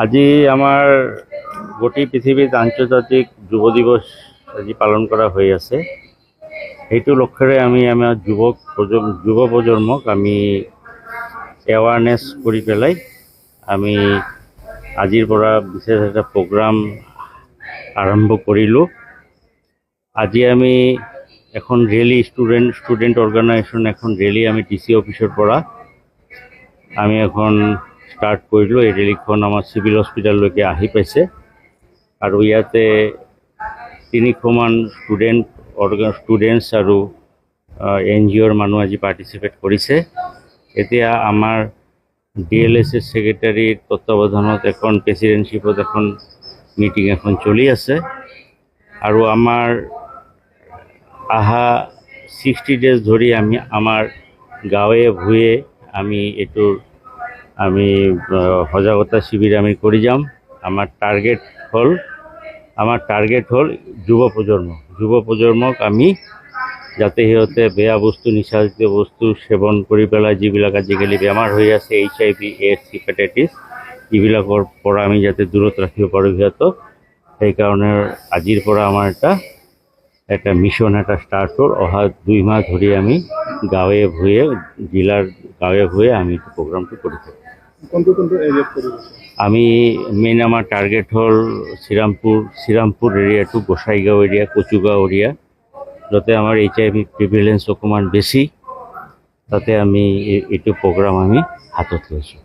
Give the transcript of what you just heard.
আজি আমাৰ গোটেই পৃথিৱীত আন্তৰ্জাতিক যুৱ দিৱস আজি পালন কৰা হৈ আছে। সেইটো লক্ষ্যৰে আমি আমাৰ যুৱ প্ৰজন্মক আমি এৱাৰনেছ কৰি পেলাই আমি আজিৰ পৰা বিশেষ এটা প্ৰগ্ৰাম আৰম্ভ কৰিলোঁ। আজি আমি এখন ৰেলী ষ্টুডেণ্ট অৰ্গেনাইজেশ্যন এখন ৰেলী আমি DC অফিচৰ পৰা আমি এখন ষ্টাৰ্ট কৰিলোঁ। এই ৰেলীখন আমাৰ চিভিল হস্পিটেললৈকে আহি পাইছে আৰু ইয়াতে 300 মান ষ্টুডেণ্টছ আৰু NGOৰ মানুহ আজি পাৰ্টিচিপেট কৰিছে। এতিয়া আমাৰ DLSS ছেক্ৰেটাৰীৰ তত্ত্বাৱধানত এখন প্ৰেচিডেণ্টশ্বিপত এখন মিটিং এখন চলি আছে আৰু আমাৰ আহা 60 ডেজ ধৰি আমি আমাৰ গাঁৱে ভূঞে আমি এইটোৰ সজাগতা শিবিৰ আমি কৰি যাম। আমাৰ টাৰ্গেট হ'ল যুৱ প্ৰজন্মক আমি যাতে সিহঁতে বেয়া বস্তু নিচাজাতীয় বস্তু সেৱন কৰি পেলাই যিবিলাক আজিকালি বেমাৰ হৈ আছে HIV, AIDS, হেপাটাইটিছ এইবিলাকৰ পৰা আমি যাতে দূৰত ৰাখিব পাৰোঁ সিহঁতক। সেইকাৰণে আজিৰ পৰা আমাৰ এটা মিছন এটা ষ্টাৰ্ট হ'ল। অহা 2 মাহ ধৰি আমি গাঁৱে ভূঞে জিলাৰ গাঁৱে ভূঞে আমি প্ৰগ্ৰামটো কৰি থাকোঁ। আমি মেইন আমাৰ টাৰ্গেট হ'ল শ্ৰীৰামপুৰ এৰিয়াটো, গোসাইগাঁও এৰিয়া, কচুগাঁও এৰিয়া, যাতে আমাৰ HIV প্ৰিভেলেঞ্চ অকণমান বেছি, তাতে আমি এইটো প্ৰগ্ৰাম আমি হাতত লৈছোঁ।